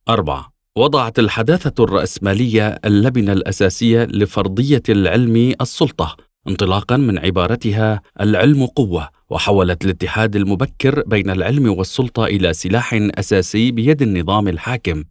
4. وضعت الحداثة الرأسمالية اللبنة الأساسية لفرضية العلم السلطة، انطلاقا من عبارتها العلم قوة، وحولت الاتحاد المبكر بين العلم والسلطة إلى سلاح أساسي بيد النظام الحاكم.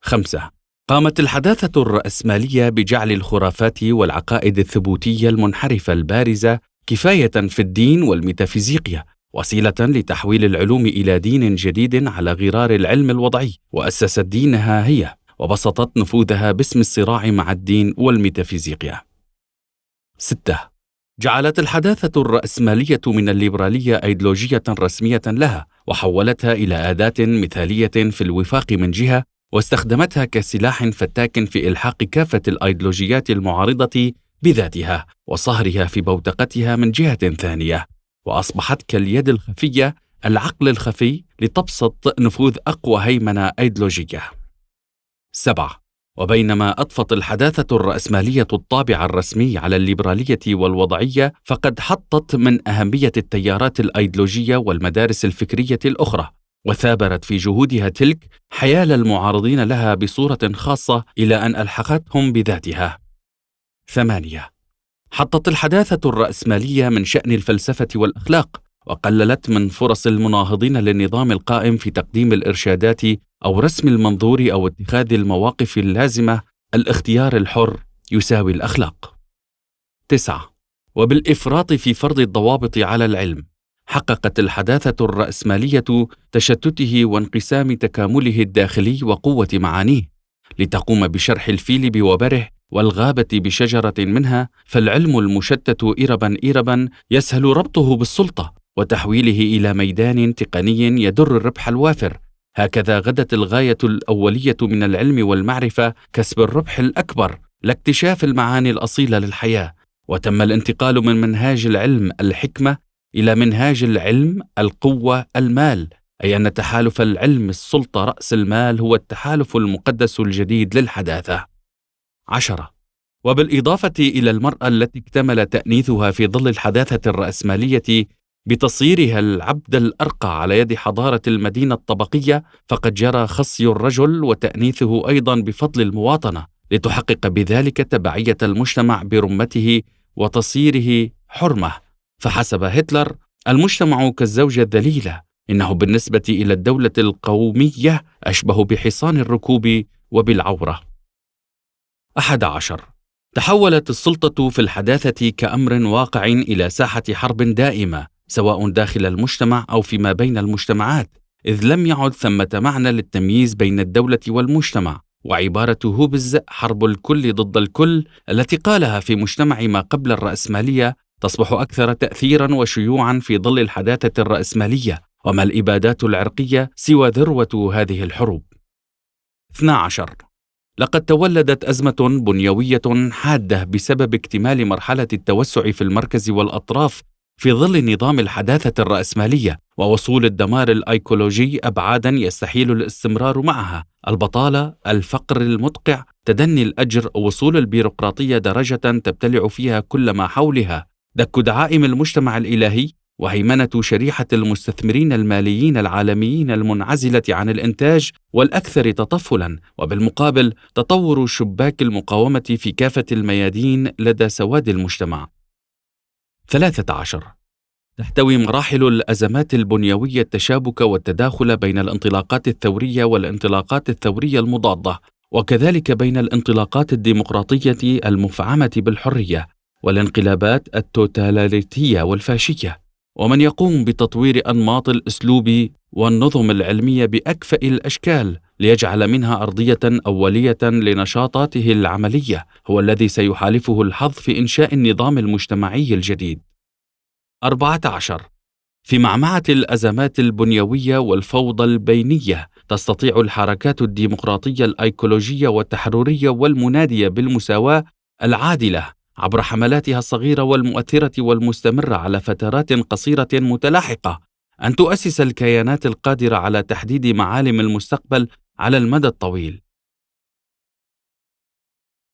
5. قامت الحداثة الرأسمالية بجعل الخرافات والعقائد الثبوتية المنحرفة البارزة كفاية في الدين والميتافيزيقيا، وسيلة لتحويل العلوم إلى دين جديد على غرار العلم الوضعي، وأسست دينها هي، وبسطت نفوذها باسم الصراع مع الدين والميتافيزيقيا. 6. جعلت الحداثة الرأسمالية من الليبرالية أيديولوجية رسمية لها، وحولتها إلى أداة مثالية في الوفاق من جهة، واستخدمتها كسلاح فتاك في إلحاق كافة الأيديولوجيات المعارضة بذاتها وصهرها في بوتقتها من جهة ثانية، وأصبحت كاليد الخفية، العقل الخفي، لتبسط نفوذ أقوى هيمنة أيديولوجية. 7. وبينما أضفت الحداثة الرأسمالية الطابع الرسمي على الليبرالية والوضعية، فقد حطت من أهمية التيارات الأيديولوجية والمدارس الفكرية الأخرى، وثابرت في جهودها تلك حيال المعارضين لها بصورة خاصة إلى أن ألحقتهم بذاتها. 8. حطت الحداثة الرأسمالية من شأن الفلسفة والأخلاق، وقللت من فرص المناهضين للنظام القائم في تقديم الإرشادات أو رسم المنظور أو اتخاذ المواقف اللازمة. الاختيار الحر يساوي الأخلاق. 9. وبالإفراط في فرض الضوابط على العلم، حققت الحداثة الرأسمالية تشتته وانقسام تكامله الداخلي وقوة معانيه، لتقوم بشرح الفيل بوبره والغابة بشجرة منها، فالعلم المشتت إربا إربا يسهل ربطه بالسلطة وتحويله إلى ميدان تقني يدر الربح الوافر. هكذا غدت الغاية الأولية من العلم والمعرفة كسب الربح الأكبر، لاكتشاف المعاني الأصيلة للحياة، وتم الانتقال من منهاج العلم الحكمة إلى منهاج العلم القوة المال، أي أن تحالف العلم السلطة رأس المال هو التحالف المقدس الجديد للحداثة. 10. وبالإضافة إلى المرأة التي اكتمل تأنيثها في ظل الحداثة الرأسمالية بتصيرها العبد الأرقى على يد حضارة المدينة الطبقية، فقد جرى خصي الرجل وتأنيثه أيضا بفضل المواطنة، لتحقق بذلك تبعية المجتمع برمته وتصيره حرمة. فحسب هتلر المجتمع كالزوجة الذليلة، إنه بالنسبة إلى الدولة القومية أشبه بحصان الركوب وبالعورة. 11. تحولت السلطة في الحداثة كأمر واقع إلى ساحة حرب دائمة، سواء داخل المجتمع أو فيما بين المجتمعات، إذ لم يعد ثمة معنى للتمييز بين الدولة والمجتمع. وعبارة هوبز حرب الكل ضد الكل التي قالها في مجتمع ما قبل الرأسمالية تصبح أكثر تأثيرا وشيوعا في ظل الحداثة الرأسمالية، وما الإبادات العرقية سوى ذروة هذه الحروب. 12. لقد تولدت أزمة بنيوية حادة بسبب اكتمال مرحلة التوسع في المركز والأطراف في ظل نظام الحداثة الرأسمالية، ووصول الدمار الأيكولوجي أبعادا يستحيل الاستمرار معها: البطالة، الفقر المدقع، تدني الأجر، وصول البيروقراطية درجة تبتلع فيها كل ما حولها، دك دعائم المجتمع الإلهي، وهيمنة شريحة المستثمرين الماليين العالميين المنعزلة عن الإنتاج والأكثر تطفلاً، وبالمقابل تطور شباك المقاومة في كافة الميادين لدى سواد المجتمع. 13. تحتوي مراحل الأزمات البنيوية التشابك والتداخل بين الانطلاقات الثورية والانطلاقات الثورية المضادة، وكذلك بين الانطلاقات الديمقراطية المفعمة بالحرية والانقلابات التوتاليتية والفاشية، ومن يقوم بتطوير أنماط الأسلوب والنظم العلمية بأكفأ الأشكال ليجعل منها أرضية أولية لنشاطاته العملية، هو الذي سيحالفه الحظ في إنشاء النظام المجتمعي الجديد. 14. في معمعة الأزمات البنيوية والفوضى البينية تستطيع الحركات الديمقراطية الأيكولوجية والتحررية والمنادية بالمساواة العادلة عبر حملاتها الصغيرة والمؤثرة والمستمرة على فترات قصيرة متلاحقة أن تؤسس الكيانات القادرة على تحديد معالم المستقبل على المدى الطويل،